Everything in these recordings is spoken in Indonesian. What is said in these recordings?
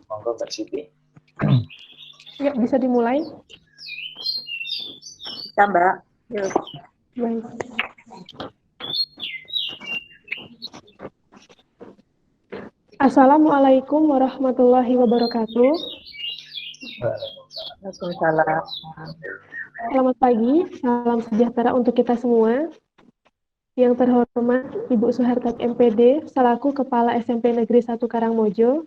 Monggo Mbak Siti. Ya, bisa dimulai. Bisa Mbak. Yuk. Baik. Assalamualaikum warahmatullahi wabarakatuh. Waalaikumsalam. Selamat pagi, salam sejahtera untuk kita semua. Yang terhormat Ibu Suhartati MPD selaku Kepala SMP Negeri 1 Karangmojo,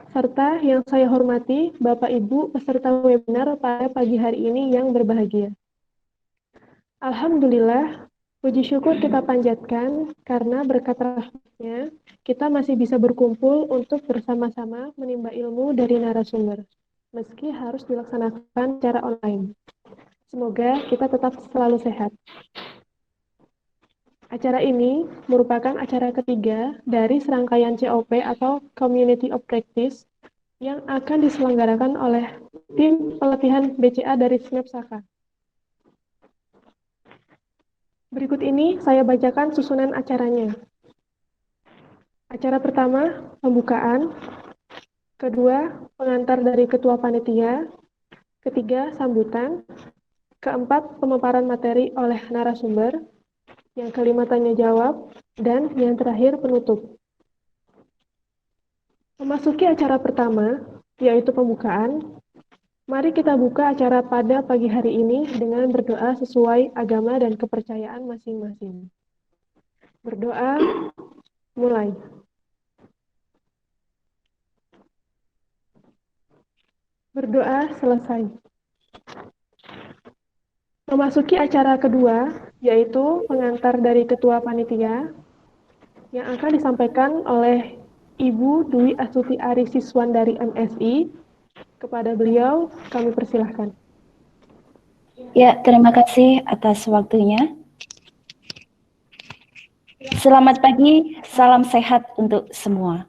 serta yang saya hormati Bapak Ibu peserta webinar pada pagi hari ini yang berbahagia. Alhamdulillah, puji syukur kita panjatkan karena berkat rahmatnya kita masih bisa berkumpul untuk bersama-sama menimba ilmu dari narasumber, meski harus dilaksanakan secara online. Semoga kita tetap selalu sehat. Acara ini merupakan acara ketiga dari serangkaian COP atau Community of Practice yang akan diselenggarakan oleh tim pelatihan BCA dari SMEP Saka. Berikut ini saya bacakan susunan acaranya. Acara pertama, pembukaan. Kedua, pengantar dari Ketua Panitia. Ketiga, sambutan. Keempat, pemaparan materi oleh narasumber. Yang kelima, tanya jawab. Dan yang terakhir, penutup. Memasuki acara pertama, yaitu pembukaan. Mari kita buka acara pada pagi hari ini dengan berdoa sesuai agama dan kepercayaan masing-masing. Berdoa, mulai. Berdoa selesai. Memasuki acara kedua, yaitu pengantar dari Ketua Panitia, yang akan disampaikan oleh Ibu Dwi Astuti Ari Siswan dari MSI. Kepada beliau, kami persilahkan. Ya, terima kasih atas waktunya. Selamat pagi, salam sehat untuk semua.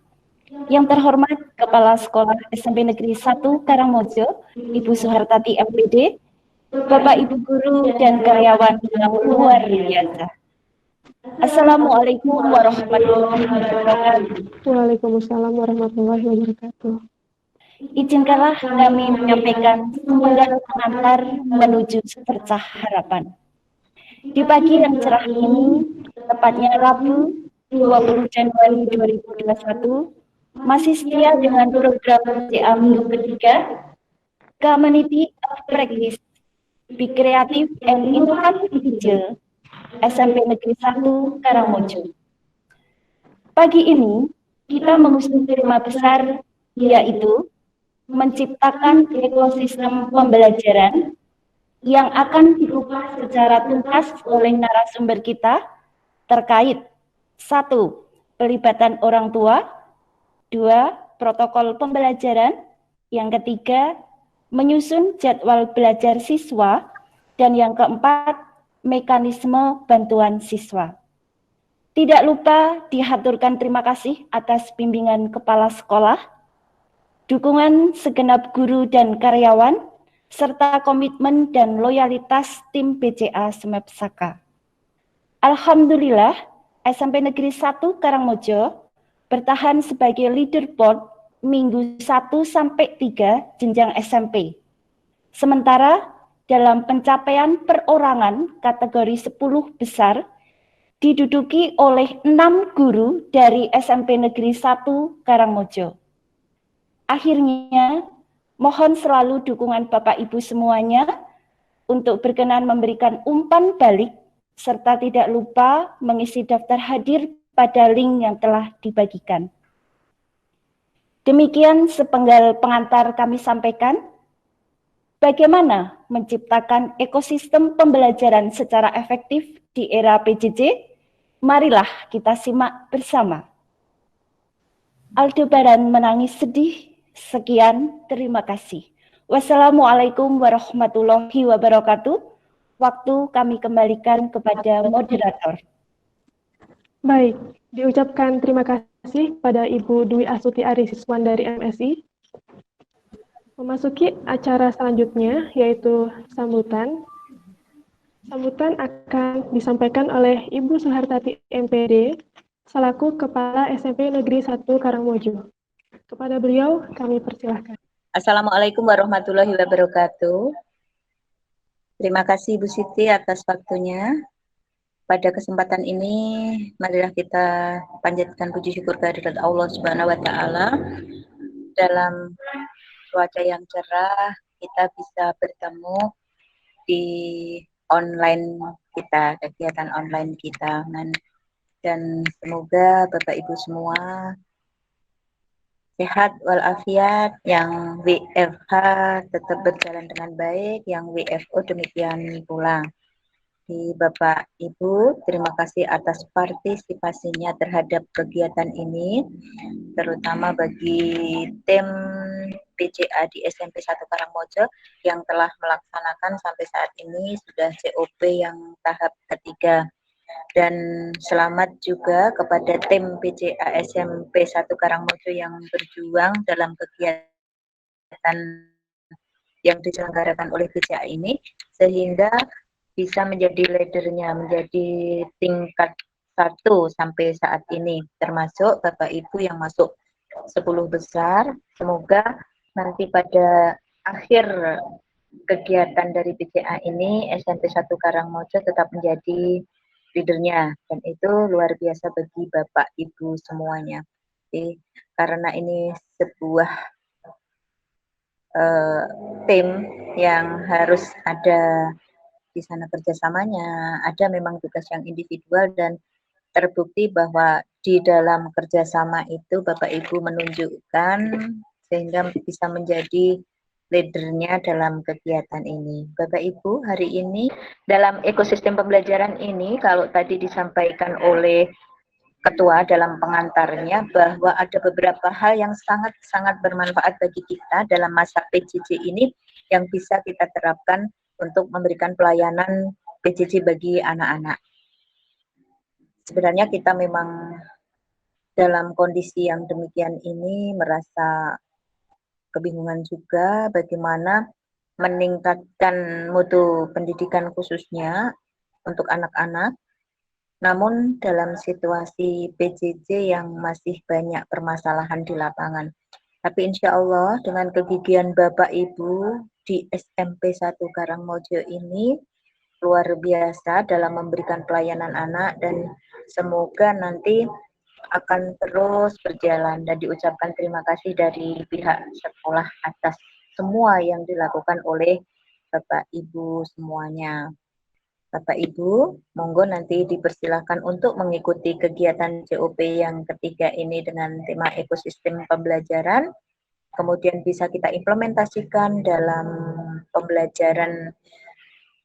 Yang terhormat Kepala Sekolah SMP Negeri 1 Karangmojo, Ibu Suhartati MPD, Bapak Ibu Guru dan karyawan yang luar biasa. Assalamualaikum warahmatullahi wabarakatuh. Waalaikumsalam warahmatullahi wabarakatuh. Izinkanlah kami menyampaikan sepenggal pengantar menuju secercah harapan. Di pagi yang cerah ini, tepatnya Rabu 20 Januari 2021, masih setia dengan program BCA minggu ketiga, Community of Practice, Be Creative and Innovative Teacher, SMP Negeri 1 Karangmojo. Pagi ini, kita mengusung tema besar, yaitu menciptakan ekosistem pembelajaran yang akan diubah secara tuntas oleh narasumber kita terkait 1. Pelibatan orang tua, 2. Protokol pembelajaran, yang ketiga menyusun jadwal belajar siswa, dan yang keempat mekanisme bantuan siswa. Tidak lupa dihaturkan terima kasih atas bimbingan kepala sekolah, dukungan segenap guru dan karyawan, serta komitmen dan loyalitas tim BCA SMEP Saka. Alhamdulillah, SMP Negeri 1 Karangmojo bertahan sebagai leaderboard minggu 1-3 jenjang SMP. Sementara dalam pencapaian perorangan kategori 10 besar diduduki oleh 6 guru dari SMP Negeri 1 Karangmojo. Akhirnya, mohon selalu dukungan Bapak Ibu semuanya untuk berkenan memberikan umpan balik serta tidak lupa mengisi daftar hadir pada link yang telah dibagikan. Demikian sepenggal pengantar kami sampaikan. Bagaimana menciptakan ekosistem pembelajaran secara efektif di era PJJ? Marilah kita simak bersama. Aldebaran menangis sedih. Sekian, terima kasih. Wassalamualaikum warahmatullahi wabarakatuh. Waktu kami kembalikan kepada moderator. Baik, diucapkan terima kasih pada Ibu Dwi Astuti Ari Siswan dari MSI. Memasuki acara selanjutnya, yaitu sambutan. Sambutan akan disampaikan oleh Ibu Suhartati MPD, selaku Kepala SMP Negeri 1 Karangmojo. Kepada beliau kami persilahkan. Assalamualaikum warahmatullahi wabarakatuh. Terima kasih Bu Siti atas waktunya. Pada kesempatan ini, marilah kita panjatkan puji syukur kehadirat Allah Subhanahu wa Ta'ala. Dalam cuaca yang cerah, kita bisa bertemu di online kita, kegiatan online kita. Dan semoga Bapak Ibu semua sehat walafiat, yang WFH tetap berjalan dengan baik, yang WFO demikian pula. Di Bapak Ibu, terima kasih atas partisipasinya terhadap kegiatan ini, terutama bagi tim PCA di SMP 1 Karangmojo yang telah melaksanakan sampai saat ini sudah COP yang tahap ketiga. Dan selamat juga kepada tim PCA SMP 1 Karangmojo yang berjuang dalam kegiatan yang diselenggarakan oleh PCA ini, sehingga bisa menjadi leadernya, menjadi tingkat 1 sampai saat ini, termasuk Bapak Ibu yang masuk 10 besar. Semoga nanti pada akhir kegiatan dari PCA ini, SMP 1 Karangmojo tetap menjadi leadernya, dan itu luar biasa bagi Bapak Ibu semuanya. Jadi, karena ini sebuah tim yang harus ada di sana kerjasamanya, ada memang tugas yang individual, dan terbukti bahwa di dalam kerjasama itu Bapak Ibu menunjukkan sehingga bisa menjadi leadernya dalam kegiatan ini. Bapak Ibu, hari ini dalam ekosistem pembelajaran ini, kalau tadi disampaikan oleh Ketua dalam pengantarnya, bahwa ada beberapa hal yang sangat-sangat bermanfaat bagi kita dalam masa PJJ ini yang bisa kita terapkan untuk memberikan pelayanan PJJ bagi anak-anak. Sebenarnya kita memang dalam kondisi yang demikian ini merasa kebingungan juga bagaimana meningkatkan mutu pendidikan khususnya untuk anak-anak. Namun dalam situasi PJJ yang masih banyak permasalahan di lapangan. Tapi insya Allah dengan kegigihan Bapak Ibu di SMP 1 Karangmojo ini luar biasa dalam memberikan pelayanan anak, dan semoga nanti akan terus berjalan, dan diucapkan terima kasih dari pihak sekolah atas semua yang dilakukan oleh Bapak Ibu semuanya. Bapak Ibu, monggo nanti dipersilakan untuk mengikuti kegiatan COP yang ketiga ini dengan tema ekosistem pembelajaran. Kemudian bisa kita implementasikan dalam pembelajaran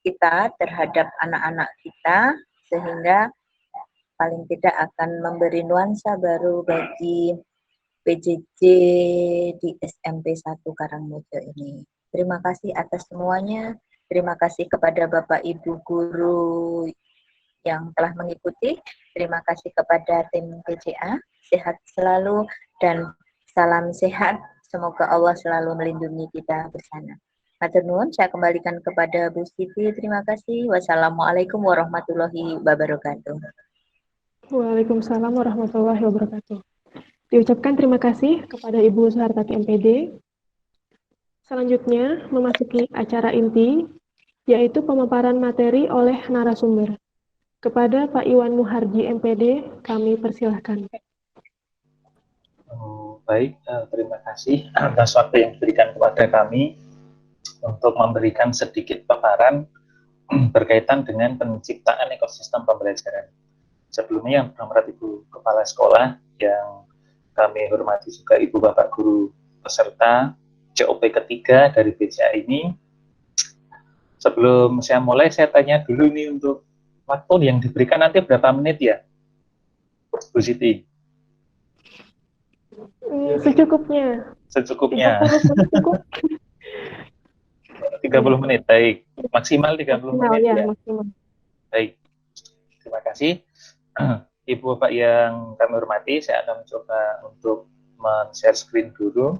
kita terhadap anak-anak kita, sehingga paling tidak akan memberi nuansa baru bagi PJJ di SMP 1 Karangmojo ini. Terima kasih atas semuanya. Terima kasih kepada Bapak Ibu guru yang telah mengikuti. Terima kasih kepada tim PCA. Sehat selalu dan salam sehat. Semoga Allah selalu melindungi kita bersama. Matur nuwun, saya kembalikan kepada Bu Siti. Terima kasih. Wassalamualaikum warahmatullahi wabarakatuh. Waalaikumsalam warahmatullahi wabarakatuh. Diucapkan terima kasih kepada Ibu Suhartati MPD. Selanjutnya memasuki acara inti, yaitu pemaparan materi oleh narasumber. Kepada Pak Iwan Muharji MPD, kami persilahkan. Baik, terima kasih atas waktu yang diberikan kepada kami untuk memberikan sedikit paparan berkaitan dengan penciptaan ekosistem pembelajaran. Sebelumnya yang berhormat Ibu Kepala Sekolah, yang kami hormati juga Ibu Bapak Guru peserta COP ketiga dari BCA ini. Sebelum saya mulai, saya tanya dulu ini untuk waktu yang diberikan nanti berapa menit ya, Bu Siti? Secukupnya. Secukupnya. 30 menit, baik. Maksimal 30 menit ya. Maksimal. Baik, terima kasih. Ibu Bapak yang kami hormati, saya akan mencoba untuk men-share screen dulu.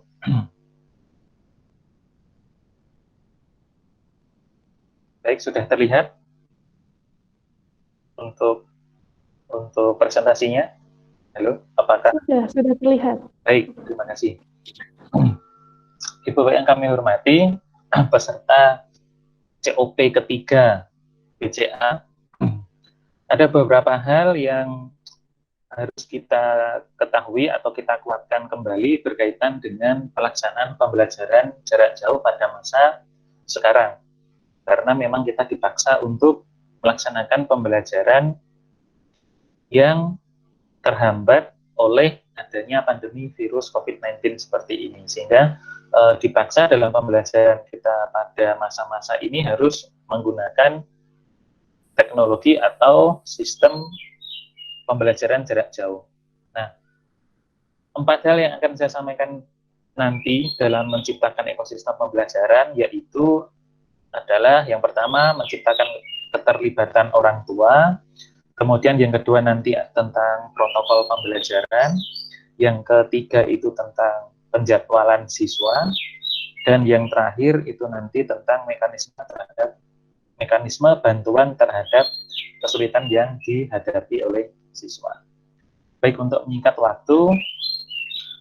Baik, sudah terlihat untuk presentasinya? Halo, apakah? Sudah terlihat. Baik, terima kasih. Ibu Bapak yang kami hormati, peserta COP ketiga BCA, ada beberapa hal yang harus kita ketahui atau kita kuatkan kembali berkaitan dengan pelaksanaan pembelajaran jarak jauh pada masa sekarang. Karena memang kita dipaksa untuk melaksanakan pembelajaran yang terhambat oleh adanya pandemi virus COVID-19 seperti ini, sehingga dipaksa dalam pembelajaran kita pada masa-masa ini harus menggunakan teknologi atau sistem pembelajaran jarak jauh. Nah, 4 hal yang akan saya sampaikan nanti dalam menciptakan ekosistem pembelajaran, yaitu adalah yang pertama menciptakan keterlibatan orang tua, kemudian yang kedua nanti tentang protokol pembelajaran, yang ketiga itu tentang penjadwalan siswa, dan yang terakhir itu nanti tentang mekanisme bantuan terhadap kesulitan yang dihadapi oleh siswa. Baik, untuk menyingkat waktu,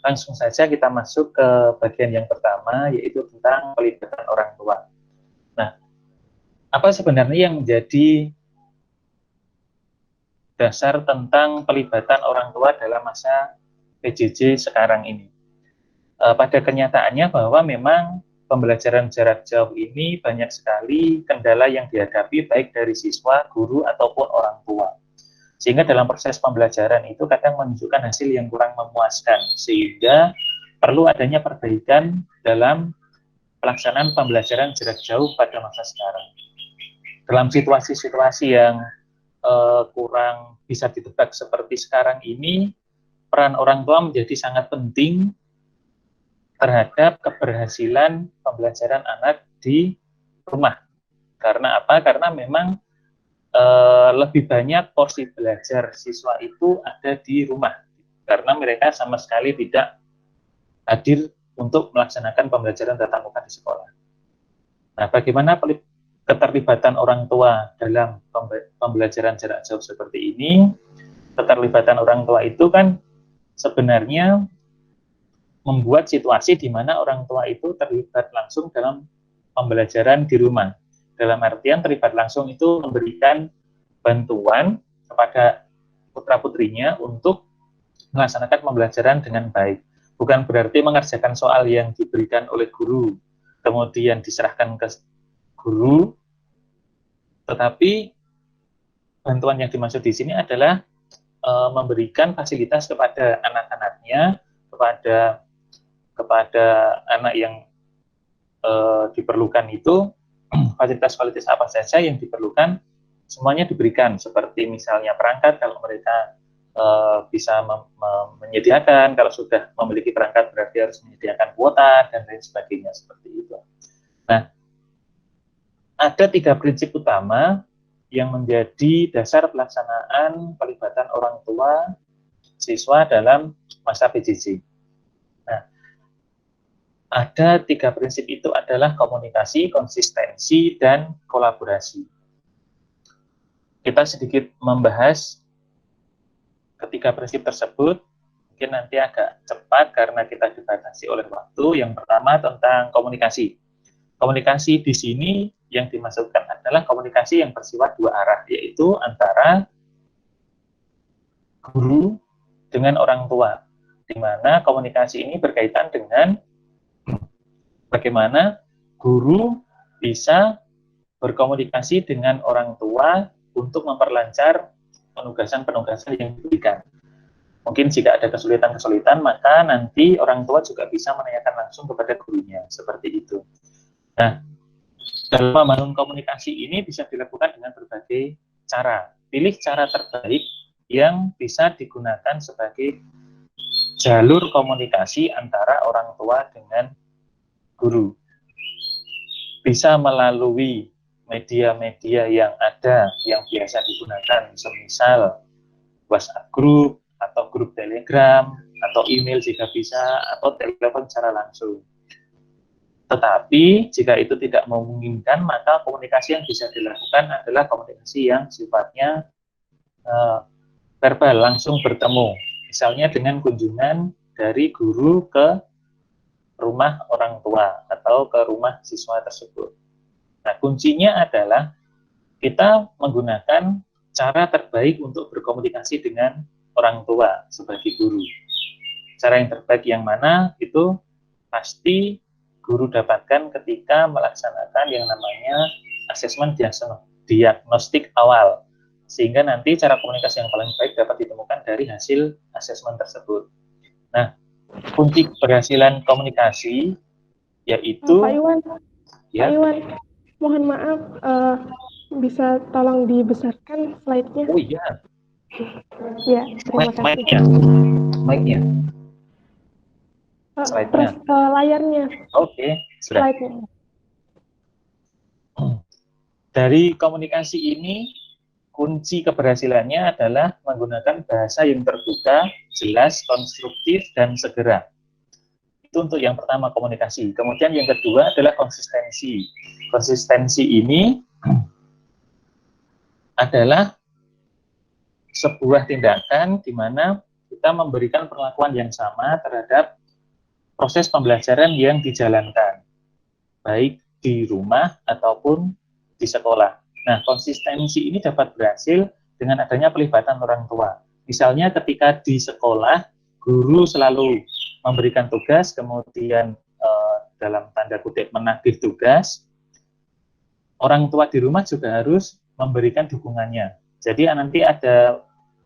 langsung saja kita masuk ke bagian yang pertama, yaitu tentang pelibatan orang tua. Nah, apa sebenarnya yang menjadi dasar tentang pelibatan orang tua dalam masa PJJ sekarang ini? Pada kenyataannya bahwa memang pembelajaran jarak jauh ini banyak sekali kendala yang dihadapi baik dari siswa, guru, ataupun orang tua. Sehingga dalam proses pembelajaran itu kadang menunjukkan hasil yang kurang memuaskan, sehingga perlu adanya perbaikan dalam pelaksanaan pembelajaran jarak jauh pada masa sekarang. Dalam situasi-situasi yang kurang bisa ditebak seperti sekarang ini, peran orang tua menjadi sangat penting terhadap keberhasilan pembelajaran anak di rumah. Karena apa? Karena memang lebih banyak porsi belajar siswa itu ada di rumah, karena mereka sama sekali tidak hadir untuk melaksanakan pembelajaran tatap muka di sekolah. Nah, bagaimana keterlibatan orang tua dalam pembelajaran jarak jauh seperti ini? Keterlibatan orang tua itu kan sebenarnya membuat situasi di mana orang tua itu terlibat langsung dalam pembelajaran di rumah. Dalam artian terlibat langsung itu memberikan bantuan kepada putra-putrinya untuk melaksanakan pembelajaran dengan baik. Bukan berarti mengerjakan soal yang diberikan oleh guru, kemudian diserahkan ke guru, tetapi bantuan yang dimaksud di sini adalah memberikan fasilitas kepada anak-anaknya, kepada anak yang diperlukan itu, fasilitas-fasilitas apa saja yang diperlukan, semuanya diberikan, seperti misalnya perangkat, kalau mereka bisa menyediakan, kalau sudah memiliki perangkat berarti harus menyediakan kuota, dan lain sebagainya, seperti itu. Nah, ada 3 prinsip utama yang menjadi dasar pelaksanaan pelibatan orang tua siswa dalam masa PJJ. Nah, ada 3 prinsip itu adalah komunikasi, konsistensi, dan kolaborasi. Kita sedikit membahas ketiga prinsip tersebut, mungkin nanti agak cepat karena kita dibatasi oleh waktu. Yang pertama tentang komunikasi. Komunikasi di sini yang dimaksudkan adalah komunikasi yang bersifat 2 arah, yaitu antara guru dengan orang tua, di mana komunikasi ini berkaitan dengan bagaimana guru bisa berkomunikasi dengan orang tua untuk memperlancar penugasan-penugasan yang diberikan. Mungkin jika ada kesulitan-kesulitan, maka nanti orang tua juga bisa menanyakan langsung kepada gurunya, seperti itu. Nah, dalam membangun komunikasi ini bisa dilakukan dengan berbagai cara. Pilih cara terbaik yang bisa digunakan sebagai jalur komunikasi antara orang tua dengan guru. Bisa melalui media-media yang ada, yang biasa digunakan, semisal WhatsApp group, atau grup Telegram, atau email jika bisa, atau telepon secara langsung. Tetapi, jika itu tidak memungkinkan, maka komunikasi yang bisa dilakukan adalah komunikasi yang sifatnya verbal, langsung bertemu. Misalnya dengan kunjungan dari guru ke rumah orang tua atau ke rumah siswa tersebut. Nah, kuncinya adalah kita menggunakan cara terbaik untuk berkomunikasi dengan orang tua sebagai guru. Cara yang terbaik yang mana itu pasti guru dapatkan ketika melaksanakan yang namanya asesmen diagnostik awal. Sehingga nanti cara komunikasi yang paling baik dapat ditemukan dari hasil asesmen tersebut. Nah, kunci keberhasilan komunikasi yaitu Pak Iwan, ya. Pak Iwan, mohon maaf, bisa tolong dibesarkan slide-nya? Oh iya. Ya, terima kasih. Mic-nya. Slide-nya. Layarnya. Oke, sudah. Slide-nya. Dari komunikasi ini, kunci keberhasilannya adalah menggunakan bahasa yang terbuka, jelas, konstruktif, dan segera. Itu untuk yang pertama, komunikasi. Kemudian yang kedua adalah konsistensi. Konsistensi ini adalah sebuah tindakan di mana kita memberikan perlakuan yang sama terhadap proses pembelajaran yang dijalankan, baik di rumah ataupun di sekolah. Nah, konsistensi ini dapat berhasil dengan adanya pelibatan orang tua. Misalnya ketika di sekolah, guru selalu memberikan tugas, kemudian dalam tanda kutip menagih tugas, orang tua di rumah juga harus memberikan dukungannya. Jadi nanti ada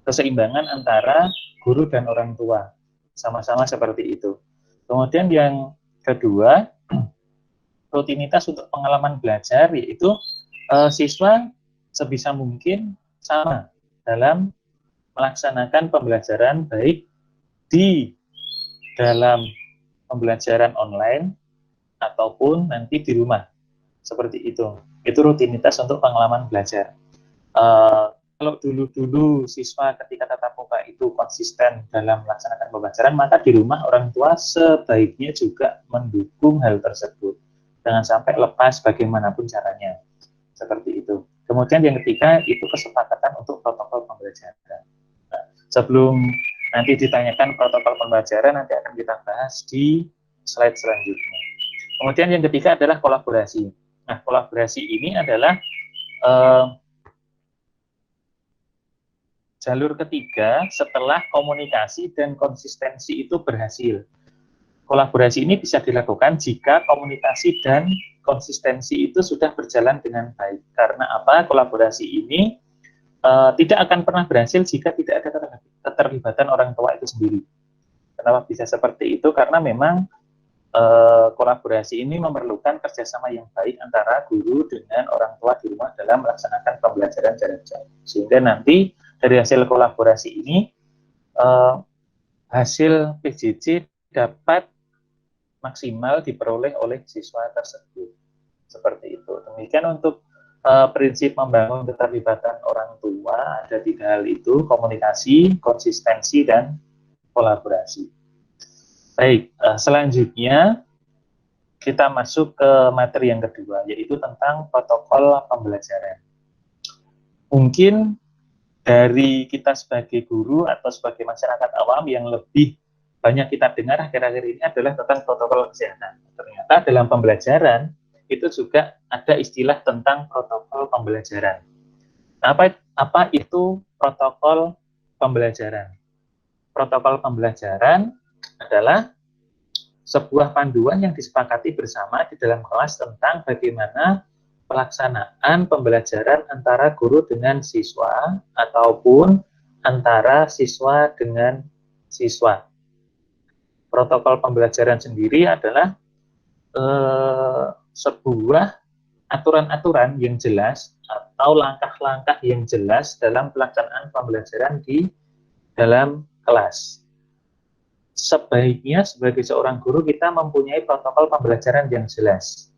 keseimbangan antara guru dan orang tua, sama-sama seperti itu. Kemudian yang kedua, rutinitas untuk pengalaman belajar, yaitu siswa sebisa mungkin sama dalam melaksanakan pembelajaran, baik di dalam pembelajaran online ataupun nanti di rumah. Seperti itu. Itu rutinitas untuk pengalaman belajar. Kalau dulu-dulu siswa ketika tatap muka itu konsisten dalam melaksanakan pembelajaran, maka di rumah orang tua sebaiknya juga mendukung hal tersebut. Jangan sampai lepas bagaimanapun caranya. Seperti itu. Kemudian yang ketiga, itu kesepakatan untuk protokol pembelajaran. Nah, sebelum nanti ditanyakan protokol pembelajaran, nanti akan kita bahas di slide selanjutnya. Kemudian yang ketiga adalah kolaborasi. Nah, kolaborasi ini adalah jalur ketiga setelah komunikasi dan konsistensi itu berhasil. Kolaborasi ini bisa dilakukan jika komunikasi dan konsistensi itu sudah berjalan dengan baik. Karena apa? Kolaborasi ini tidak akan pernah berhasil jika tidak ada keterlibatan orang tua itu sendiri. Kenapa bisa seperti itu? Karena memang kolaborasi ini memerlukan kerjasama yang baik antara guru dengan orang tua di rumah dalam melaksanakan pembelajaran jarak jauh. Sehingga nanti dari hasil kolaborasi ini, hasil PJJ dapat maksimal diperoleh oleh siswa tersebut. Seperti itu. Demikian untuk prinsip membangun keterlibatan orang tua, ada 3 hal itu, komunikasi, konsistensi, dan kolaborasi. Baik, selanjutnya kita masuk ke materi yang kedua, yaitu tentang protokol pembelajaran. Mungkin dari kita sebagai guru atau sebagai masyarakat awam yang lebih banyak kita dengar akhir-akhir ini adalah tentang protokol kesehatan. Ternyata dalam pembelajaran itu juga ada istilah tentang protokol pembelajaran. Apa itu protokol pembelajaran? Protokol pembelajaran adalah sebuah panduan yang disepakati bersama di dalam kelas tentang bagaimana pelaksanaan pembelajaran antara guru dengan siswa ataupun antara siswa dengan siswa. Protokol pembelajaran sendiri adalah sebuah aturan-aturan yang jelas atau langkah-langkah yang jelas dalam pelaksanaan pembelajaran di dalam kelas. Sebaiknya sebagai seorang guru kita mempunyai protokol pembelajaran yang jelas.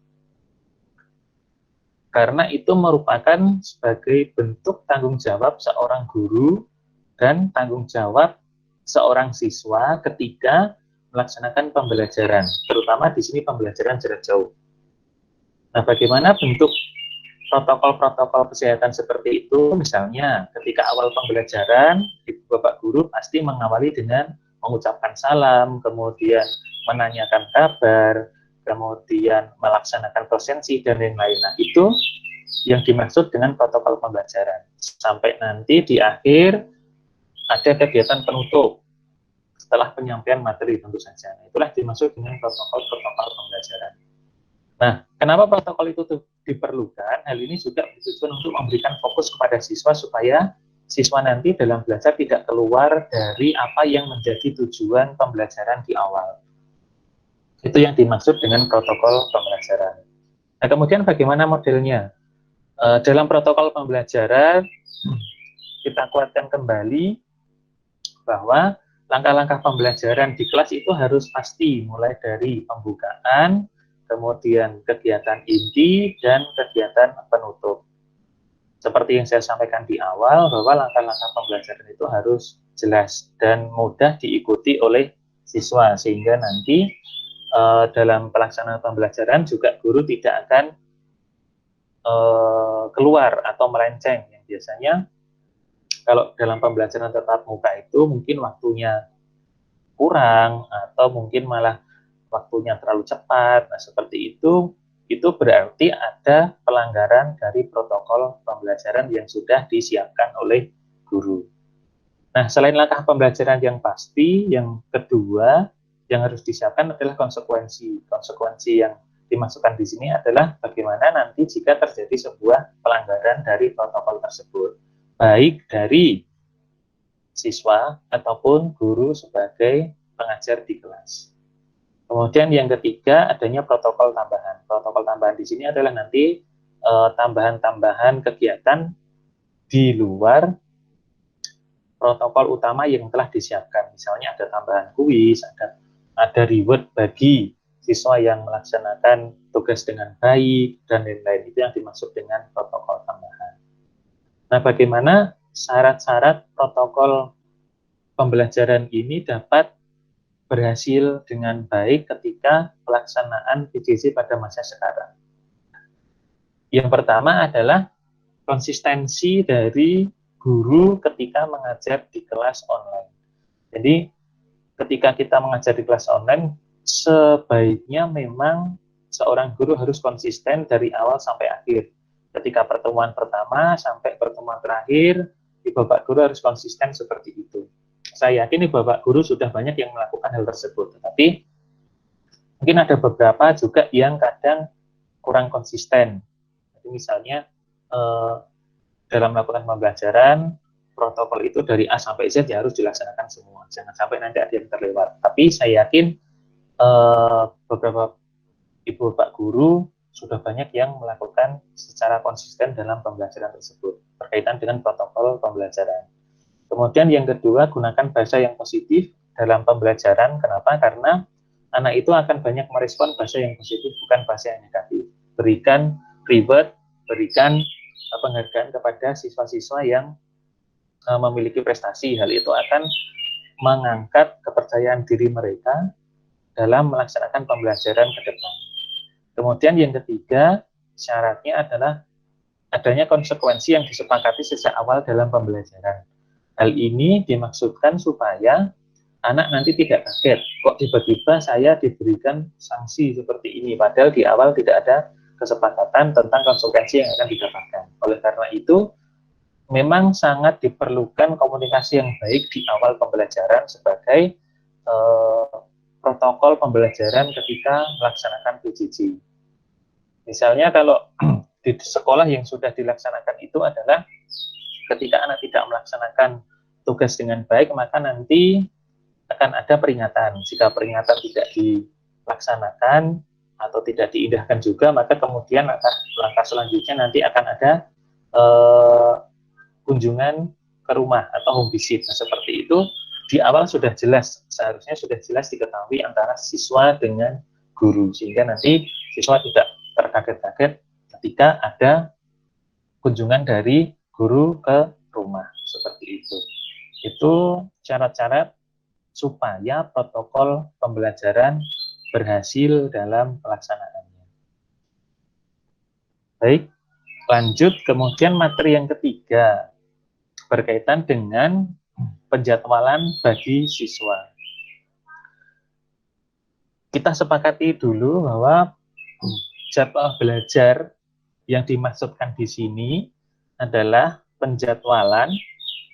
Karena itu merupakan sebagai bentuk tanggung jawab seorang guru dan tanggung jawab seorang siswa ketika melaksanakan pembelajaran, terutama di sini pembelajaran jarak jauh. Nah, bagaimana bentuk protokol-protokol kesehatan seperti itu? Misalnya, ketika awal pembelajaran, Bapak Guru pasti mengawali dengan mengucapkan salam, kemudian menanyakan kabar, kemudian melaksanakan dosensi, dan lain-lain. Nah, itu yang dimaksud dengan protokol pembelajaran. Sampai nanti di akhir ada kegiatan penutup setelah penyampaian materi tentu saja. Itulah dimaksud dengan protokol-protokol pembelajaran. Nah, kenapa protokol itu diperlukan? Hal ini juga bertujuan untuk memberikan fokus kepada siswa supaya siswa nanti dalam belajar tidak keluar dari apa yang menjadi tujuan pembelajaran di awal. Itu yang dimaksud dengan protokol pembelajaran. Nah, kemudian bagaimana modelnya? Dalam protokol pembelajaran, kita kuatkan kembali bahwa langkah-langkah pembelajaran di kelas itu harus pasti, mulai dari pembukaan, kemudian kegiatan inti, dan kegiatan penutup. Seperti yang saya sampaikan di awal, bahwa langkah-langkah pembelajaran itu harus jelas dan mudah diikuti oleh siswa, sehingga nanti dalam pelaksanaan pembelajaran juga guru tidak akan keluar atau melenceng. Yang biasanya kalau dalam pembelajaran tatap muka itu mungkin waktunya kurang atau mungkin malah waktunya terlalu cepat. Nah, seperti itu berarti ada pelanggaran dari protokol pembelajaran yang sudah disiapkan oleh guru. Nah, selain langkah pembelajaran yang pasti, yang kedua yang harus disiapkan adalah konsekuensi. Konsekuensi yang dimasukkan di sini adalah bagaimana nanti jika terjadi sebuah pelanggaran dari protokol tersebut, baik dari siswa ataupun guru sebagai pengajar di kelas. Kemudian yang ketiga, adanya protokol tambahan. Protokol tambahan di sini adalah nanti tambahan-tambahan kegiatan di luar protokol utama yang telah disiapkan. Misalnya ada tambahan kuis, ada reward bagi siswa yang melaksanakan tugas dengan baik, dan lain-lain. Itu yang dimaksud dengan protokol tambahan. Nah, bagaimana syarat-syarat protokol pembelajaran ini dapat berhasil dengan baik ketika pelaksanaan PJJ pada masa sekarang? Yang pertama adalah konsistensi dari guru ketika mengajar di kelas online. Jadi, ketika kita mengajar di kelas online, sebaiknya memang seorang guru harus konsisten dari awal sampai akhir. Ketika pertemuan pertama sampai pertemuan terakhir, Bapak guru harus konsisten seperti itu. Saya yakin Bapak guru sudah banyak yang melakukan hal tersebut, tetapi mungkin ada beberapa juga yang kadang kurang konsisten. Jadi misalnya dalam melakukan pembelajaran, protokol itu dari A sampai Z ya harus dilaksanakan semua. Jangan sampai nanti ada yang terlewat. Tapi saya yakin beberapa ibu bapak guru sudah banyak yang melakukan secara konsisten dalam pembelajaran tersebut berkaitan dengan protokol pembelajaran. Kemudian yang kedua, gunakan bahasa yang positif dalam pembelajaran. Kenapa? Karena anak itu akan banyak merespon bahasa yang positif, bukan bahasa yang negatif. Berikan reward, berikan penghargaan kepada siswa-siswa yang memiliki prestasi. Hal itu akan mengangkat kepercayaan diri mereka dalam melaksanakan pembelajaran ke depan. Kemudian yang ketiga, syaratnya adalah adanya konsekuensi yang disepakati sejak awal dalam pembelajaran. Hal ini dimaksudkan supaya anak nanti tidak kaget, kok tiba-tiba saya diberikan sanksi seperti ini, padahal di awal tidak ada kesepakatan tentang konsekuensi yang akan didapatkan. Oleh karena itu, memang sangat diperlukan komunikasi yang baik di awal pembelajaran sebagai protokol pembelajaran ketika melaksanakan PJJ. Misalnya kalau di sekolah yang sudah dilaksanakan itu adalah ketika anak tidak melaksanakan tugas dengan baik, maka nanti akan ada peringatan. Jika peringatan tidak dilaksanakan atau tidak diindahkan juga, maka kemudian langkah selanjutnya nanti akan ada kunjungan ke rumah atau home visit. Nah, seperti itu di awal sudah jelas, seharusnya sudah jelas diketahui antara siswa dengan guru, sehingga nanti siswa tidak terkaget-kaget ketika ada kunjungan dari guru ke rumah, seperti itu. Itu syarat-syarat supaya protokol pembelajaran berhasil dalam pelaksanaannya. Baik, lanjut kemudian materi yang ketiga berkaitan dengan penjadwalan bagi siswa. kita sepakati dulu bahwa jadwal belajar yang dimaksudkan di sini adalah penjadwalan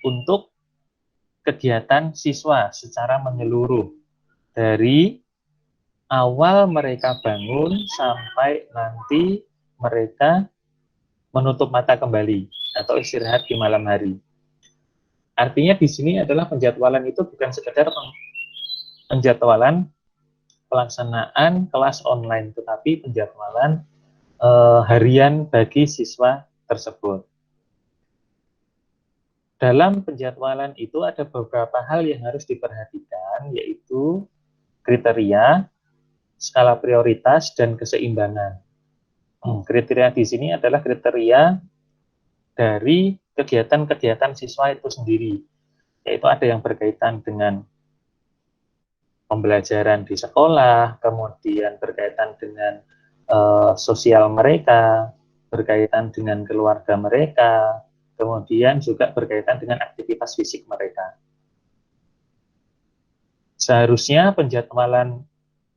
untuk kegiatan siswa secara menyeluruh dari awal mereka bangun sampai nanti mereka menutup mata kembali atau istirahat di malam hari. Artinya di sini adalah penjadwalan itu bukan sekedar penjadwalan pelaksanaan kelas online, tetapi penjadwalan harian bagi siswa tersebut. Dalam penjadwalan itu ada beberapa hal yang harus diperhatikan, yaitu kriteria, skala prioritas, dan keseimbangan. Kriteria di sini adalah kriteria dari kegiatan-kegiatan siswa itu sendiri, yaitu ada yang berkaitan dengan pembelajaran di sekolah, kemudian berkaitan dengan sosial mereka, berkaitan dengan keluarga mereka, kemudian juga berkaitan dengan aktivitas fisik mereka. Seharusnya penjadwalan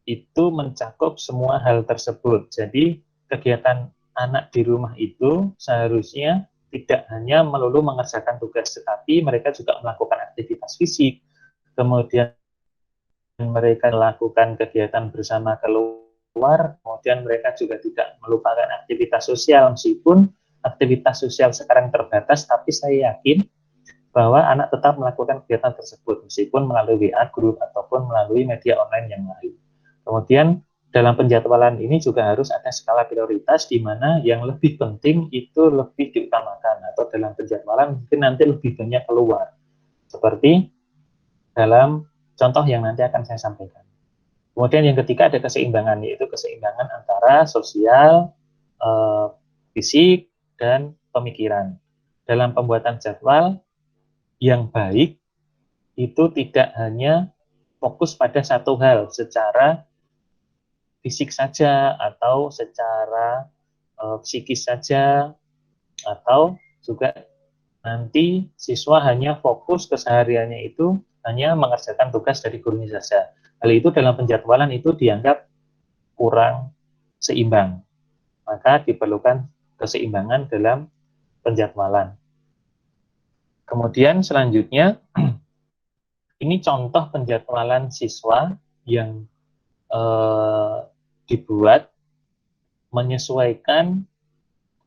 itu mencakup semua hal tersebut. Jadi kegiatan anak di rumah itu seharusnya tidak hanya melulu mengerjakan tugas, tetapi mereka juga melakukan aktivitas fisik, kemudian mereka melakukan kegiatan bersama keluar, kemudian mereka juga tidak melupakan aktivitas sosial, meskipun aktivitas sosial sekarang terbatas, tapi saya yakin bahwa anak tetap melakukan kegiatan tersebut, meskipun melalui WA group ataupun melalui media online yang lain. Kemudian dalam penjadwalan ini juga harus ada skala prioritas, di mana yang lebih penting itu lebih diutamakan, atau dalam penjadwalan mungkin nanti lebih banyak keluar. Seperti dalam contoh yang nanti akan saya sampaikan. Kemudian yang ketiga ada keseimbangan, yaitu keseimbangan antara sosial, fisik, dan pemikiran. Dalam pembuatan jadwal yang baik itu tidak hanya fokus pada satu hal secara fisik saja, atau secara psikis saja, atau juga nanti siswa hanya fokus kesehariannya itu hanya mengerjakan tugas dari gurunya saja. Hal itu dalam penjadwalan itu dianggap kurang seimbang. Maka diperlukan keseimbangan dalam penjadwalan. Kemudian selanjutnya, ini contoh penjadwalan siswa yang dibuat menyesuaikan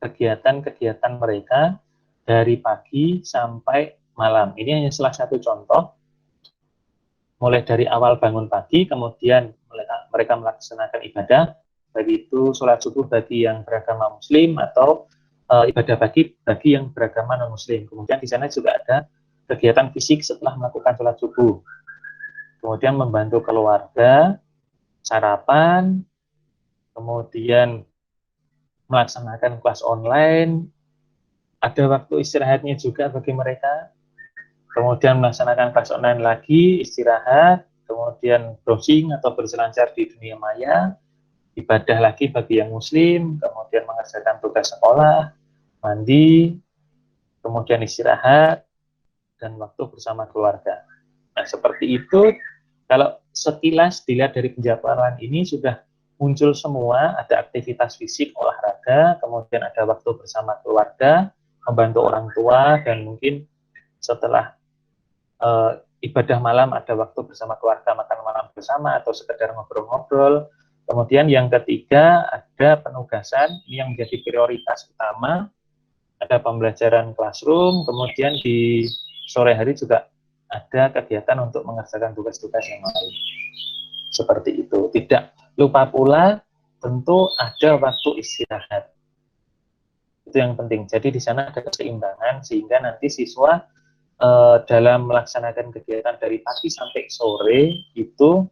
kegiatan-kegiatan mereka dari pagi sampai malam. Ini hanya salah satu contoh, mulai dari awal bangun pagi, kemudian mereka melaksanakan ibadah, baik itu sholat subuh bagi yang beragama muslim atau ibadah pagi bagi yang beragama non-muslim. Kemudian di sana juga ada kegiatan fisik setelah melakukan sholat subuh. Kemudian membantu keluarga, sarapan, kemudian melaksanakan kelas online, ada waktu istirahatnya juga bagi mereka, kemudian melaksanakan kelas online lagi, istirahat, kemudian browsing atau berselancar di dunia maya, ibadah lagi bagi yang muslim, kemudian mengerjakan tugas sekolah, mandi, kemudian istirahat, dan waktu bersama keluarga. Nah, seperti itu, kalau sekilas dilihat dari penjadwalan ini sudah muncul semua, ada aktivitas fisik, olahraga, kemudian ada waktu bersama keluarga, membantu orang tua, dan mungkin setelah ibadah malam ada waktu bersama keluarga, makan malam bersama, atau sekedar ngobrol-ngobrol. Kemudian yang ketiga ada penugasan, ini yang menjadi prioritas utama, ada pembelajaran classroom, kemudian di sore hari juga ada kegiatan untuk mengerjakan tugas-tugas yang lain. Seperti itu. Tidak lupa pula tentu ada waktu istirahat. Itu yang penting. Jadi di sana ada keseimbangan sehingga nanti siswa dalam melaksanakan kegiatan dari pagi sampai sore itu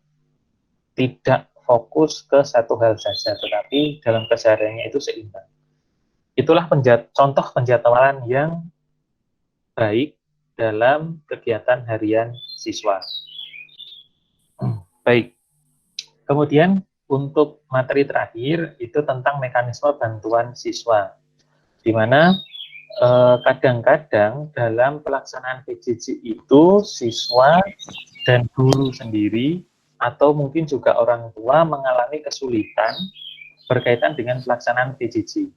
tidak fokus ke satu hal saja, tetapi dalam kesehariannya itu seimbang. Itulah contoh penjadwalan yang baik dalam kegiatan harian siswa. Baik. Kemudian untuk materi terakhir itu tentang mekanisme bantuan siswa, di mana kadang-kadang dalam pelaksanaan PJJ itu siswa dan guru sendiri atau mungkin juga orang tua mengalami kesulitan berkaitan dengan pelaksanaan PJJ.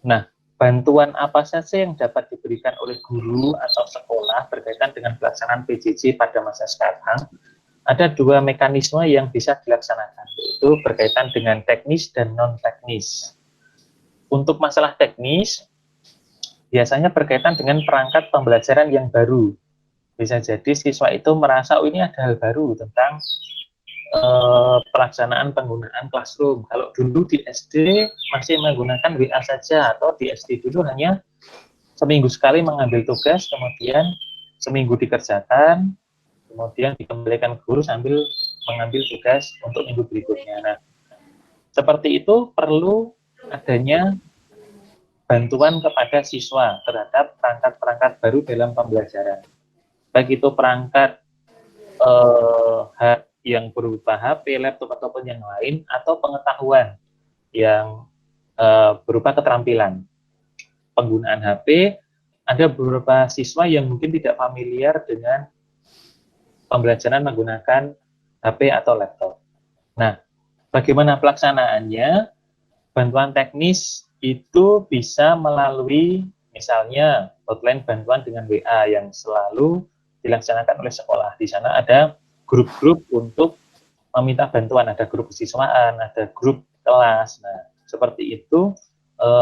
Nah, bantuan apa saja yang dapat diberikan oleh guru atau sekolah berkaitan dengan pelaksanaan PJJ pada masa sekarang? Ada dua mekanisme yang bisa dilaksanakan, yaitu berkaitan dengan teknis dan non-teknis. Untuk masalah teknis, biasanya berkaitan dengan perangkat pembelajaran yang baru. Bisa jadi siswa itu merasa, oh ini ada hal baru tentang pelaksanaan penggunaan classroom. Kalau dulu di SD masih menggunakan WA saja, atau di SD dulu hanya seminggu sekali mengambil tugas, kemudian seminggu dikerjakan, kemudian dikembalikan guru sambil mengambil tugas untuk minggu berikutnya. Nah, seperti itu perlu adanya bantuan kepada siswa terhadap perangkat-perangkat baru dalam pembelajaran. Baik itu perangkat yang berupa HP, laptop, ataupun yang lain, atau pengetahuan yang berupa keterampilan. Penggunaan HP, ada beberapa siswa yang mungkin tidak familiar dengan pembelajaran menggunakan HP atau laptop. Nah, bagaimana pelaksanaannya? Bantuan teknis itu bisa melalui misalnya hotline bantuan dengan WA yang selalu dilaksanakan oleh sekolah. Di sana ada grup-grup untuk meminta bantuan, ada grup kesiswaan, ada grup kelas. Nah, seperti itu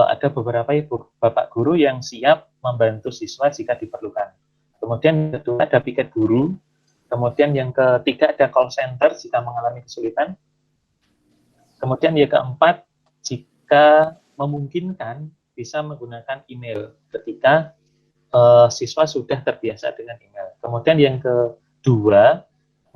ada beberapa bapak guru yang siap membantu siswa jika diperlukan. Kemudian kedua ada piket guru. Kemudian yang ketiga ada call center jika mengalami kesulitan. Kemudian yang keempat, jika memungkinkan bisa menggunakan email ketika siswa sudah terbiasa dengan email. Kemudian yang kedua,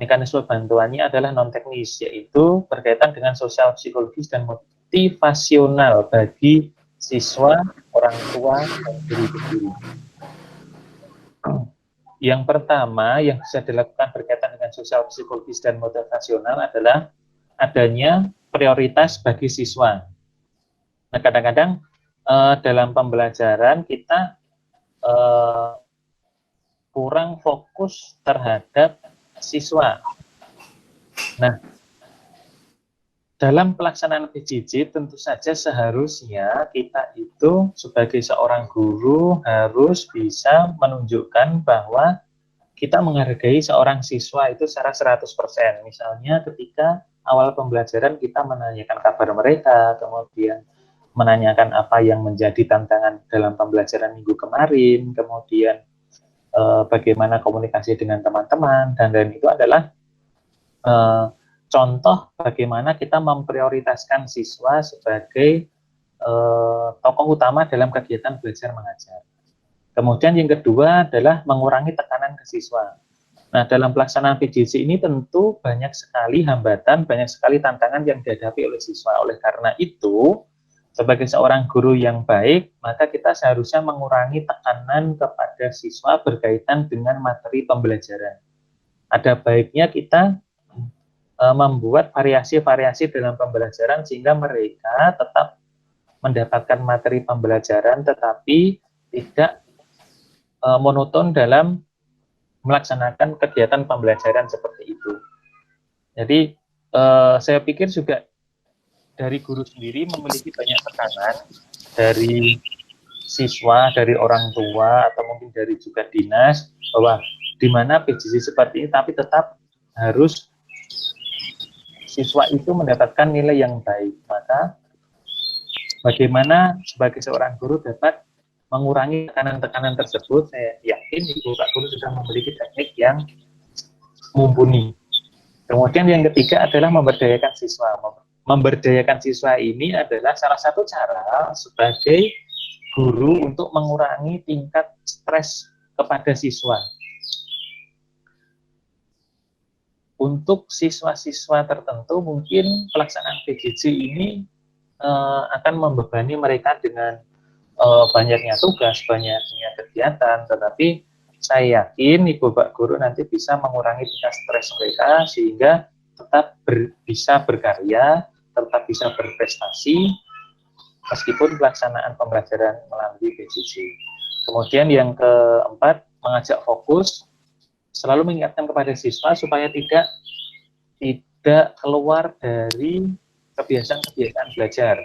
mekanisme bantuannya adalah non-teknis, yaitu berkaitan dengan sosial psikologis dan motivasional bagi siswa, orang tua, dan guru-guru. Yang pertama yang bisa dilakukan berkaitan dengan sosial psikologis dan motivasional adalah adanya prioritas bagi siswa. Nah, kadang-kadang dalam pembelajaran kita kurang fokus terhadap siswa. Nah, dalam pelaksanaan PJJ tentu saja seharusnya kita itu sebagai seorang guru harus bisa menunjukkan bahwa kita menghargai seorang siswa itu secara 100%. Misalnya ketika awal pembelajaran kita menanyakan kabar mereka, kemudian menanyakan apa yang menjadi tantangan dalam pembelajaran minggu kemarin, kemudian bagaimana komunikasi dengan teman-teman, dan itu adalah contoh bagaimana kita memprioritaskan siswa sebagai tokoh utama dalam kegiatan belajar mengajar. Kemudian yang kedua adalah mengurangi tekanan ke siswa. Nah, dalam pelaksanaan PJJ ini tentu banyak sekali hambatan, banyak sekali tantangan yang dihadapi oleh siswa. Oleh karena itu, sebagai seorang guru yang baik, maka kita seharusnya mengurangi tekanan kepada siswa berkaitan dengan materi pembelajaran. Ada baiknya kita membuat variasi-variasi dalam pembelajaran sehingga mereka tetap mendapatkan materi pembelajaran tetapi tidak monoton dalam melaksanakan kegiatan pembelajaran seperti itu. Jadi saya pikir juga dari guru sendiri memiliki banyak tekanan dari siswa, dari orang tua, atau mungkin dari juga dinas, bahwa di mana PJJ seperti ini, tapi tetap harus siswa itu mendapatkan nilai yang baik. Maka bagaimana sebagai seorang guru dapat mengurangi tekanan-tekanan tersebut, saya yakin Ibu Pak Guru sudah memiliki teknik yang mumpuni. Kemudian yang ketiga adalah memberdayakan siswa. Memberdayakan siswa ini adalah salah satu cara sebagai guru untuk mengurangi tingkat stres kepada siswa. Untuk siswa-siswa tertentu mungkin pelaksanaan PJJ ini akan membebani mereka dengan banyaknya tugas, banyaknya kegiatan, tetapi saya yakin Ibu Pak Guru nanti bisa mengurangi tingkat stres mereka sehingga tetap bisa berkarya, tetap bisa berprestasi meskipun pelaksanaan pembelajaran melalui PJJ. Kemudian yang keempat, mengajak fokus, selalu mengingatkan kepada siswa supaya tidak tidak keluar dari kebiasaan-kebiasaan belajar.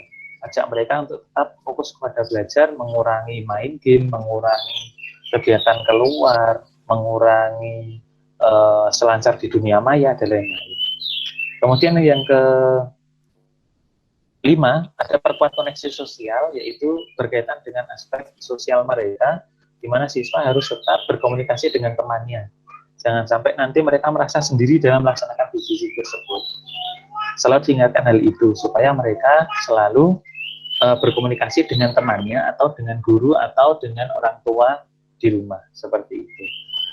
Ajak mereka untuk tetap fokus kepada belajar, mengurangi main game, mengurangi kegiatan keluar, mengurangi selancar di dunia maya, dan lain-lain. Kemudian yang kelima, ada perkuat koneksi sosial, yaitu berkaitan dengan aspek sosial mereka, di mana siswa harus tetap berkomunikasi dengan temannya. Jangan sampai nanti mereka merasa sendiri dalam melaksanakan tugas tersebut. Selalu diingatkan hal itu, supaya mereka selalu berkomunikasi dengan temannya, atau dengan guru, atau dengan orang tua di rumah, seperti itu.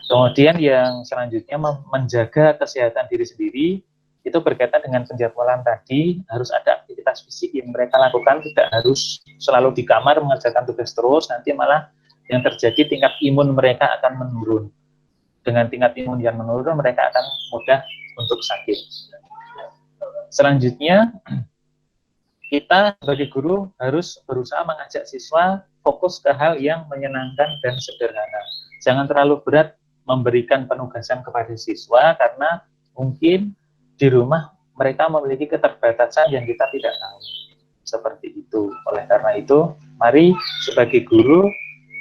Kemudian yang selanjutnya, menjaga kesehatan diri sendiri, itu berkaitan dengan penjadwalan tadi, harus ada aktivitas fisik yang mereka lakukan, tidak harus selalu di kamar mengerjakan tugas terus, nanti malah yang terjadi tingkat imun mereka akan menurun. Dengan tingkat imun yang menurun, mereka akan mudah untuk sakit. Selanjutnya, kita sebagai guru harus berusaha mengajak siswa fokus ke hal yang menyenangkan dan sederhana. Jangan terlalu berat memberikan penugasan kepada siswa, karena mungkin di rumah mereka memiliki keterbatasan yang kita tidak tahu. Seperti itu. Oleh karena itu, mari sebagai guru,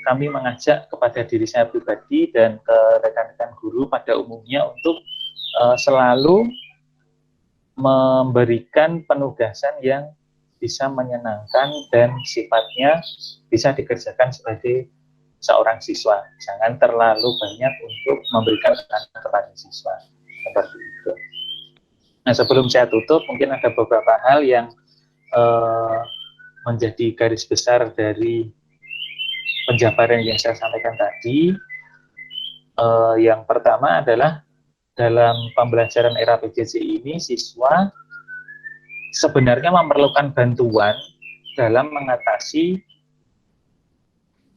kami mengajak kepada diri saya pribadi dan ke rekan-rekan guru pada umumnya untuk selalu memberikan penugasan yang bisa menyenangkan dan sifatnya bisa dikerjakan sebagai seorang siswa. Jangan terlalu banyak untuk memberikan tekanan kepada siswa. Seperti itu. Nah, sebelum saya tutup, mungkin ada beberapa hal yang menjadi garis besar dari penjabaran yang saya sampaikan tadi. Yang pertama adalah dalam pembelajaran era PJJ ini, siswa sebenarnya memerlukan bantuan dalam mengatasi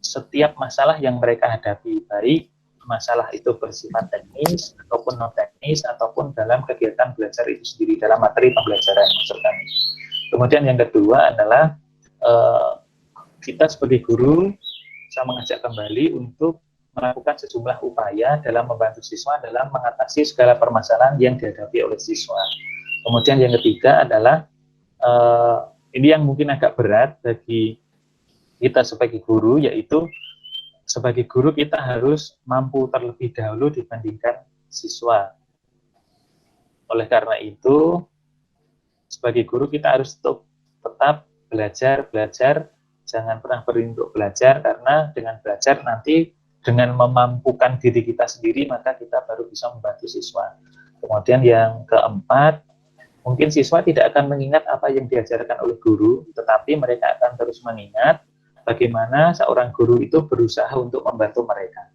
setiap masalah yang mereka hadapi, baik masalah itu bersifat teknis ataupun non teknis, ataupun dalam kegiatan belajar itu sendiri, dalam materi pembelajaran maksud kami. Kemudian yang kedua adalah kita sebagai guru, saya mengajak kembali untuk melakukan sejumlah upaya dalam membantu siswa dalam mengatasi segala permasalahan yang dihadapi oleh siswa. Kemudian yang ketiga adalah ini yang mungkin agak berat bagi kita sebagai guru, yaitu sebagai guru kita harus mampu terlebih dahulu dibandingkan siswa. Oleh karena itu, sebagai guru kita harus tetap belajar, jangan pernah berhenti untuk belajar, karena dengan belajar nanti dengan memampukan diri kita sendiri, maka kita baru bisa membantu siswa. Kemudian yang keempat, mungkin siswa tidak akan mengingat apa yang diajarkan oleh guru, tetapi mereka akan terus mengingat bagaimana seorang guru itu berusaha untuk membantu mereka.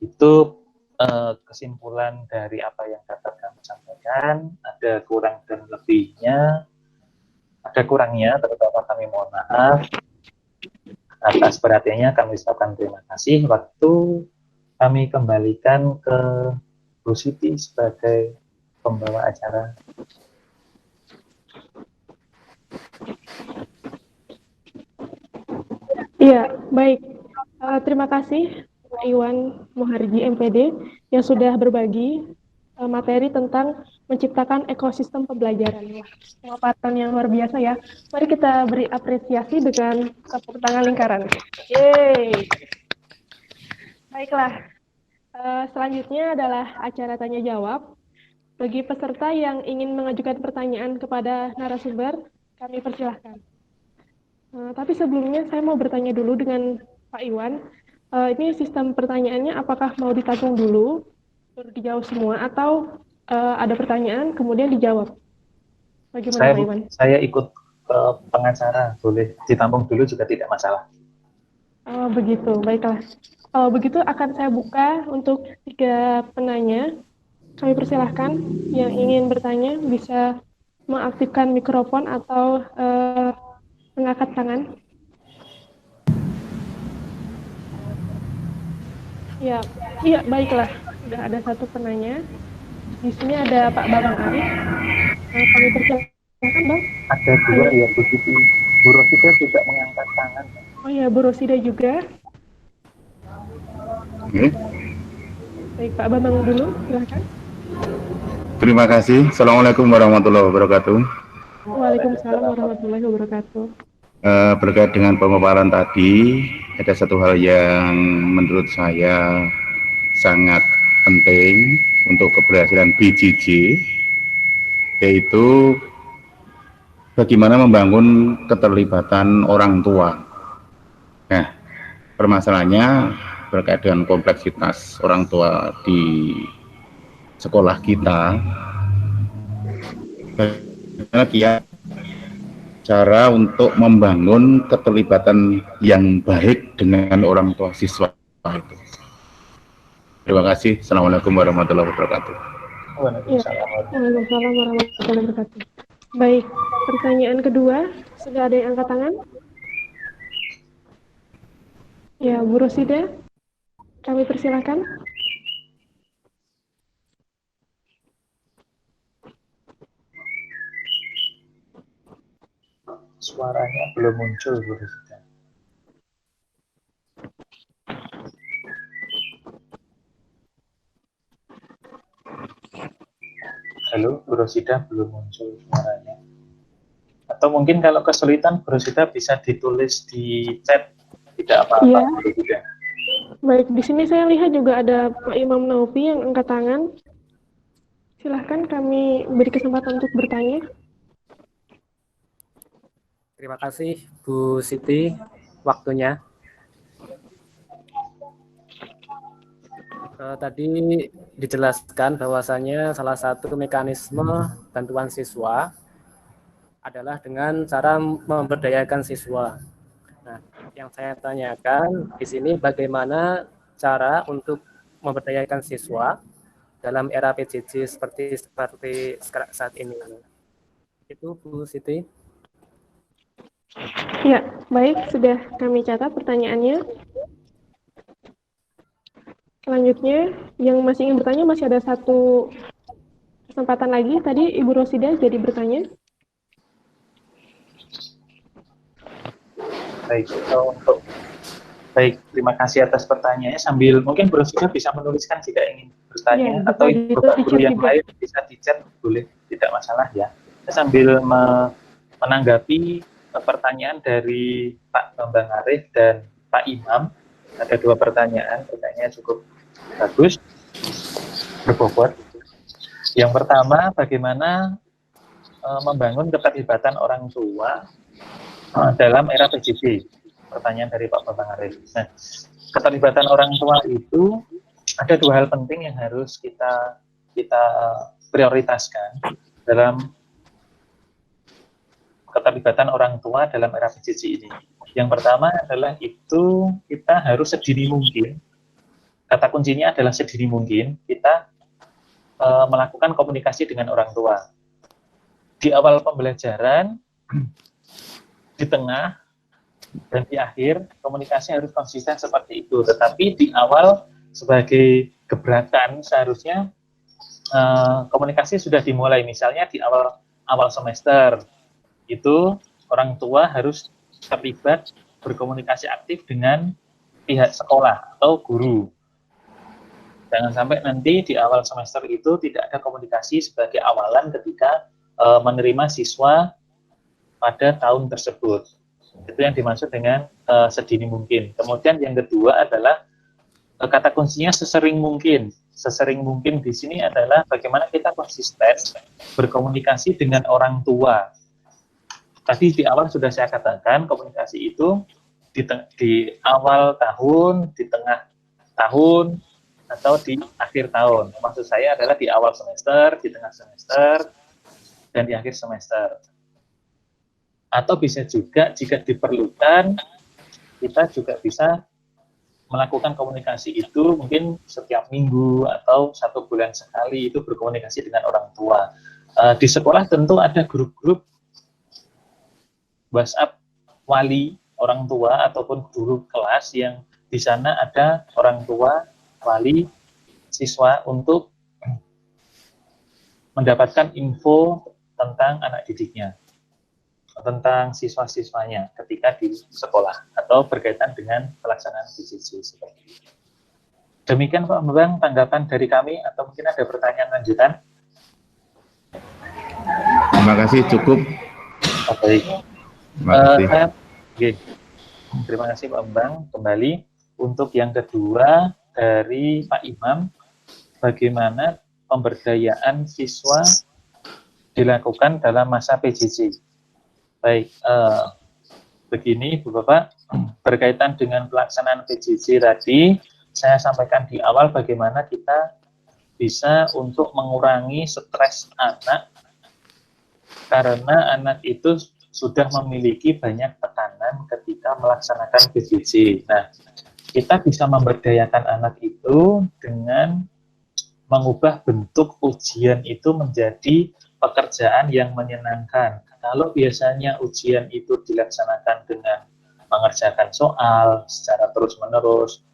Itu kesimpulan dari apa yang dapat kami sampaikan. Ada kurang dan lebihnya, ada kurangnya, terutama kami mohon maaf. Atas perhatiannya kami ucapkan terima kasih. Waktu kami kembalikan ke Bu Siti sebagai pembawa acara. Iya, baik. Terima kasih Pak Iwan Muharji MPD yang sudah berbagi materi tentang menciptakan ekosistem pembelajaran. Pemaparan yang luar biasa ya. Mari kita beri apresiasi dengan tepuk tangan lingkaran. Yeay. Baiklah. Selanjutnya adalah acara tanya jawab. Bagi peserta yang ingin mengajukan pertanyaan kepada narasumber, kami persilahkan. Tapi sebelumnya saya mau bertanya dulu dengan Pak Iwan. Ini sistem pertanyaannya apakah mau ditanggung dulu, baru dijawab semua, atau ada pertanyaan kemudian dijawab? Bagaimana Pak Iwan? Saya ikut pengacara, boleh ditampung dulu juga tidak masalah. Oh begitu, baiklah. Kalau begitu akan saya buka untuk 3 penanya. Kami persilahkan yang ingin bertanya bisa mengaktifkan mikrofon atau mengangkat tangan. Ya, iya baiklah. Sudah ada 1 penanya. Di sini ada Pak Bambang Arif. Kami persilahkan, Bang. Ada 2 ya, Bu Siti. Bu Rosida tidak mengangkat tangan. Oh ya, Bu Rosida juga. Baik, Pak Bambang dulu, silakan. Terima kasih. Assalamualaikum warahmatullahi wabarakatuh. Waalaikumsalam warahmatullahi wabarakatuh. Berkait dengan pemaparan tadi, ada satu hal yang menurut saya sangat penting untuk keberhasilan BJJ, yaitu bagaimana membangun keterlibatan orang tua. Nah, permasalahannya berkait dengan kompleksitas orang tua di sekolah kita. Bagaimana dia cara untuk membangun keterlibatan yang baik dengan orang tua siswa itu. Terima kasih. Assalamualaikum warahmatullahi wabarakatuh. Waalaikumsalam warahmatullahi wabarakatuh. Baik, pertanyaan kedua, sudah ada yang angkat tangan? Ya, Bu Rosida, kami persilakan. Suaranya belum muncul, Bu Rosida. Halo, Bu Rosida, belum muncul suaranya. Atau mungkin kalau kesulitan, Bu Rosida bisa ditulis di chat. Tidak apa-apa, Iya. Bu Rosida. Baik, di sini saya lihat juga ada Pak Imam Naufi yang angkat tangan. Silahkan kami beri kesempatan untuk bertanya. Terima kasih Bu Siti waktunya. Tadi dijelaskan bahwasanya salah satu mekanisme bantuan siswa adalah dengan cara memberdayakan siswa. Nah, yang saya tanyakan di sini bagaimana cara untuk memberdayakan siswa dalam era PJJ seperti saat ini. Itu Bu Siti. Ya, baik, sudah kami catat pertanyaannya. Selanjutnya, yang masih ingin bertanya masih ada satu kesempatan lagi. Tadi Ibu Rosida jadi bertanya. Baik, terima kasih atas pertanyaannya. Sambil mungkin Bu Rosida bisa menuliskan jika ingin bertanya, Ya, atau Bapak Guru yang juga. lain bisa di chat, boleh, tidak masalah ya. Sambil menanggapi pertanyaan dari Pak Bambang Arif dan Pak Imam, ada dua pertanyaan cukup bagus, berbobot. Yang pertama, bagaimana membangun keterlibatan orang tua dalam era PJJ? Pertanyaan dari Pak Bambang Arif. Nah, keterlibatan orang tua itu ada dua hal penting yang harus kita prioritaskan dalam keterlibatan orang tua dalam era PJJ ini. Yang pertama adalah itu kita harus sedini mungkin. Kata kuncinya adalah sedini mungkin kita melakukan komunikasi dengan orang tua. Di awal pembelajaran, di tengah, dan di akhir, komunikasi harus konsisten seperti itu. Tetapi di awal, sebagai gebrakan, seharusnya komunikasi sudah dimulai. Misalnya di awal semester, itu orang tua harus terlibat berkomunikasi aktif dengan pihak sekolah atau guru. Jangan sampai nanti di awal semester itu tidak ada komunikasi sebagai awalan ketika menerima siswa pada tahun tersebut. Itu yang dimaksud dengan sedini mungkin. Kemudian yang kedua adalah kata kuncinya sesering mungkin. Sesering mungkin di sini adalah bagaimana kita konsisten berkomunikasi dengan orang tua. Tadi di awal sudah saya katakan komunikasi itu di awal tahun, di tengah tahun, atau di akhir tahun. Maksud saya adalah di awal semester, di tengah semester, dan di akhir semester. Atau bisa juga jika diperlukan, kita juga bisa melakukan komunikasi itu mungkin setiap minggu atau 1 bulan sekali itu berkomunikasi dengan orang tua. Di sekolah tentu ada grup-grup WhatsApp wali orang tua ataupun guru kelas yang di sana ada orang tua, wali, siswa untuk mendapatkan info tentang anak didiknya, tentang siswa-siswanya ketika di sekolah atau berkaitan dengan pelaksanaan PJJ seperti itu. Demikian Pak Bambang tanggapan dari kami, atau mungkin ada pertanyaan lanjutan? Terima kasih, cukup. Baik. Terima kasih. Oke. Terima kasih Pak Bambang. Kembali untuk yang kedua dari Pak Imam, bagaimana pemberdayaan siswa dilakukan dalam masa PJJ. Baik, begini Bu Bapak, berkaitan dengan pelaksanaan PJJ tadi, saya sampaikan di awal bagaimana kita bisa untuk mengurangi stres anak, karena anak itu sudah memiliki banyak tekanan ketika melaksanakan PJJ. Nah, kita bisa memberdayakan anak itu dengan mengubah bentuk ujian itu menjadi pekerjaan yang menyenangkan. Kalau biasanya ujian itu dilaksanakan dengan mengerjakan soal secara terus-menerus,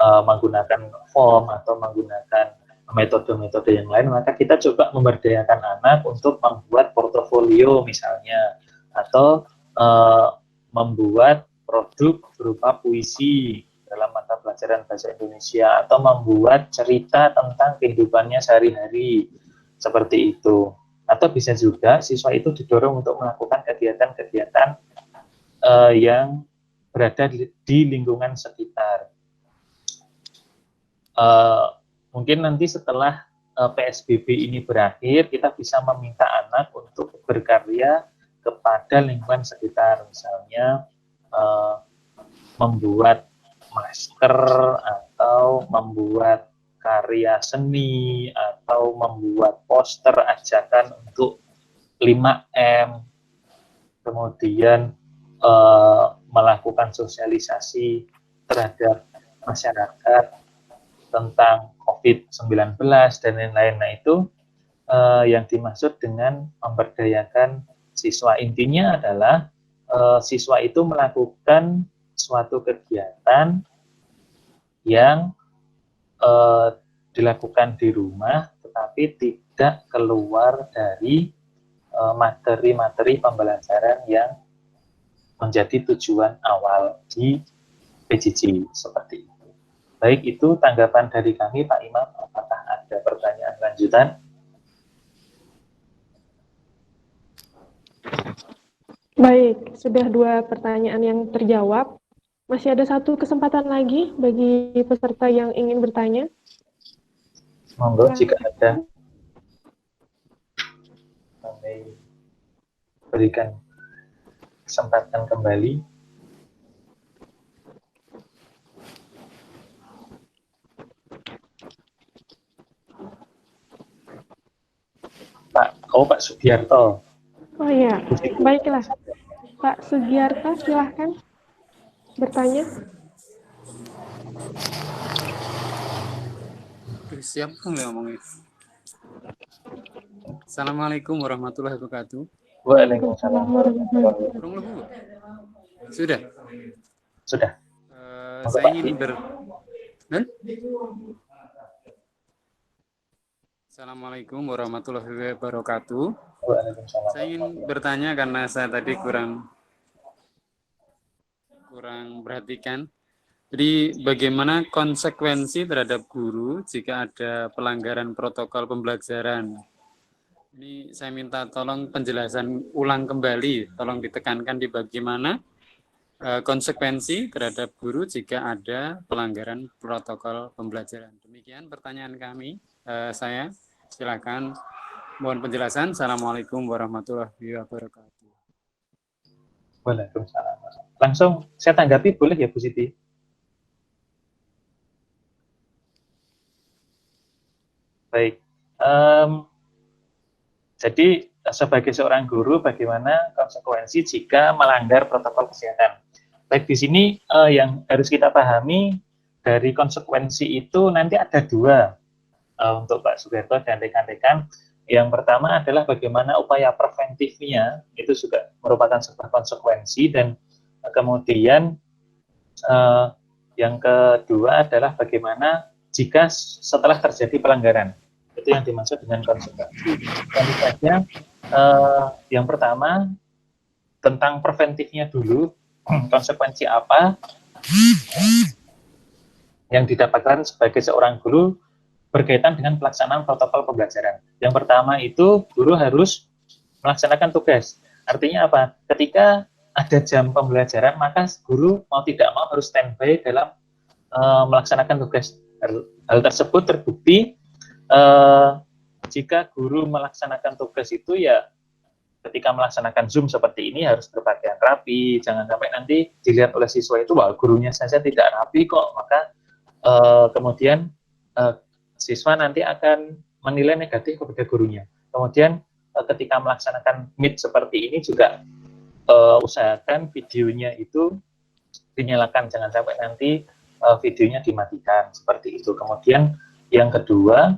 menggunakan form atau menggunakan metode-metode yang lain, maka kita coba memberdayakan anak untuk membuat portofolio misalnya, atau membuat produk berupa puisi dalam mata pelajaran bahasa Indonesia, atau membuat cerita tentang kehidupannya sehari-hari, seperti itu. Atau bisa juga siswa itu didorong untuk melakukan kegiatan-kegiatan yang berada di lingkungan sekitar. Mungkin nanti setelah PSBB ini berakhir, kita bisa meminta anak untuk berkarya kepada lingkungan sekitar, misalnya membuat masker, atau membuat karya seni, atau membuat poster ajakan untuk 5M, kemudian melakukan sosialisasi terhadap masyarakat tentang COVID-19 dan lain-lain. Nah, itu yang dimaksud dengan memberdayakan siswa. Intinya adalah siswa itu melakukan suatu kegiatan yang dilakukan di rumah, tetapi tidak keluar dari materi-materi pembelajaran yang menjadi tujuan awal di PJJ, seperti itu. Baik, itu tanggapan dari kami, Pak Imam. Apakah ada pertanyaan lanjutan? Baik, sudah 2 pertanyaan yang terjawab. Masih ada 1 kesempatan lagi bagi peserta yang ingin bertanya. Monggo, jika ada, kami berikan kesempatan kembali. Pak Sugiarto. Oh iya, baiklah. Pak Sugiarto, silahkan bertanya. Siap kan ngomongnya. Assalamualaikum warahmatullahi wabarakatuh. Waalaikumsalam. Sudah. Sudah. Saya ingin Assalamualaikum warahmatullahi wabarakatuh. Saya ingin bertanya karena saya tadi kurang perhatikan. Jadi bagaimana konsekuensi terhadap guru jika ada pelanggaran protokol pembelajaran? Ini saya minta tolong penjelasan ulang kembali, tolong ditekankan di bagaimana konsekuensi terhadap guru jika ada pelanggaran protokol pembelajaran. Demikian pertanyaan kami. Saya silakan mohon penjelasan. Assalamualaikum warahmatullahi wabarakatuh. Waalaikumsalam. Langsung saya tanggapi boleh ya Bu Siti? Baik, jadi sebagai seorang guru, bagaimana konsekuensi jika melanggar protokol kesehatan? Baik, di sini yang harus kita pahami dari konsekuensi itu nanti ada 2 untuk Pak Sugiarto dan rekan-rekan. Yang pertama adalah bagaimana upaya preventifnya, itu juga merupakan sebuah konsekuensi, dan kemudian yang kedua adalah bagaimana jika setelah terjadi pelanggaran, itu yang dimaksud dengan konsekuensi. Tentu saja yang pertama tentang preventifnya dulu, konsekuensi apa yang didapatkan sebagai seorang guru berkaitan dengan pelaksanaan protokol pembelajaran. Yang pertama itu guru harus melaksanakan tugas. Artinya apa? Ketika ada jam pembelajaran, maka guru mau tidak mau harus standby dalam melaksanakan tugas. Hal tersebut terbukti jika guru melaksanakan tugas itu ya ketika melaksanakan Zoom seperti ini harus berpakaian rapi, jangan sampai nanti dilihat oleh siswa itu, wah gurunya saja tidak rapi kok, maka kemudian siswa nanti akan menilai negatif kepada gurunya. Kemudian ketika melaksanakan Meet seperti ini juga usahakan videonya itu dinyalakan, jangan sampai nanti videonya dimatikan, seperti itu. Kemudian yang kedua,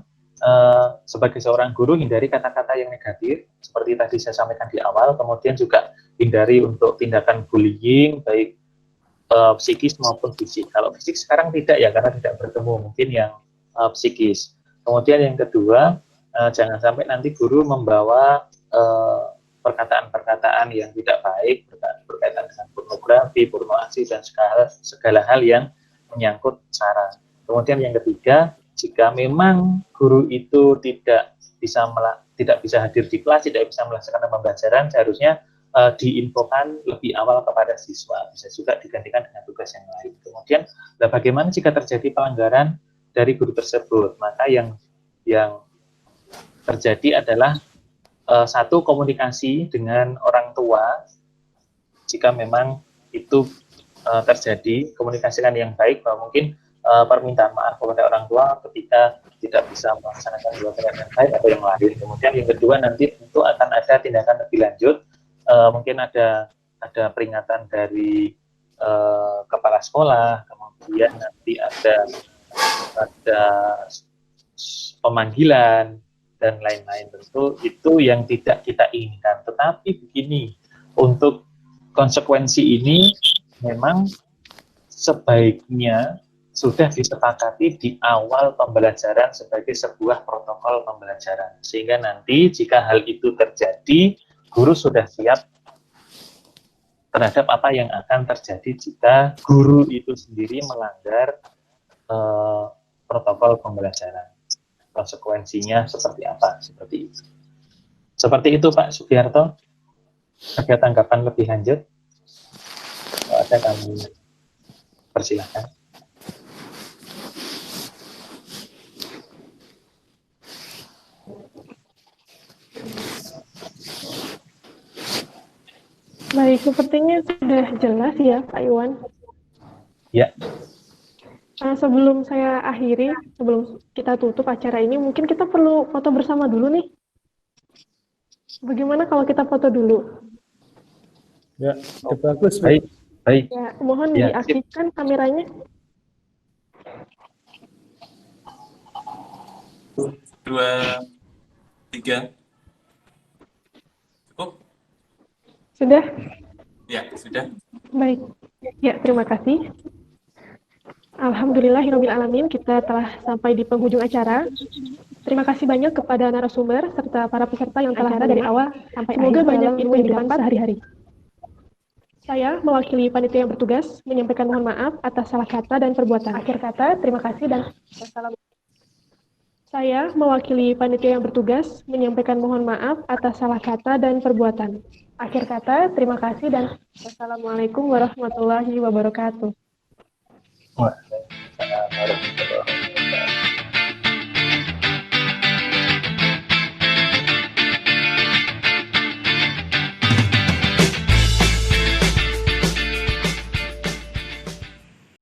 sebagai seorang guru hindari kata-kata yang negatif, seperti tadi saya sampaikan di awal. Kemudian juga hindari untuk tindakan bullying, baik psikis maupun fisik. Kalau fisik sekarang tidak ya, karena tidak bertemu, mungkin yang psikis. Kemudian yang kedua, jangan sampai nanti guru membawa perkataan-perkataan yang tidak baik berkaitan dengan pornografi, pornografi, dan segala hal yang menyangkut sara. Kemudian yang ketiga, jika memang guru itu tidak bisa hadir di kelas, tidak bisa melaksanakan pembelajaran, seharusnya diinfokan lebih awal kepada siswa, bisa juga digantikan dengan tugas yang lain. Kemudian, bagaimana jika terjadi pelanggaran dari guru tersebut? Maka yang terjadi adalah satu, komunikasi dengan orang tua. Jika memang itu terjadi, komunikasikan yang baik, bahwa mungkin permintaan maaf kepada orang tua ketika tidak bisa melaksanakan kewajiban yang baik atau yang lain. Kemudian yang kedua, nanti tentu akan ada tindakan lebih lanjut, mungkin ada peringatan dari kepala sekolah, kemudian nanti ada pemanggilan dan lain-lain. Tentu itu yang tidak kita inginkan. Tetapi begini, untuk konsekuensi ini memang sebaiknya sudah disepakati di awal pembelajaran sebagai sebuah protokol pembelajaran, sehingga nanti jika hal itu terjadi, guru sudah siap terhadap apa yang akan terjadi jika guru itu sendiri melanggar protokol pembelajaran. Konsekuensinya seperti apa? Seperti itu Pak Sugiarto. Ada tanggapan lebih lanjut? Kalau ada, kami persilahkan. Baik, sepertinya sudah jelas ya Pak Iwan. Ya. Sebelum saya akhiri, sebelum kita tutup acara ini, mungkin kita perlu foto bersama dulu nih. Bagaimana kalau kita foto dulu? Ya, bagus. Baik. Ya, mohon ya, diaktifkan kameranya. 2, 3. Cukup? Sudah? Ya, sudah. Baik. Ya, terima kasih. Alhamdulillahirrabbilalamin, kita telah sampai di penghujung acara. Terima kasih banyak kepada narasumber serta para peserta yang telah hadir dari awal sampai akhir. Semoga banyak ilmu yang didapat sehari-hari. Saya mewakili panitia yang bertugas menyampaikan mohon maaf atas salah kata dan perbuatan. Akhir kata, terima kasih dan wassalamualaikum. Saya mewakili panitia yang bertugas menyampaikan mohon maaf atas salah kata dan perbuatan. Akhir kata, terima kasih dan wassalamualaikum warahmatullahi wabarakatuh. Waalaikumsalam warahmatullahi wabarakatuh.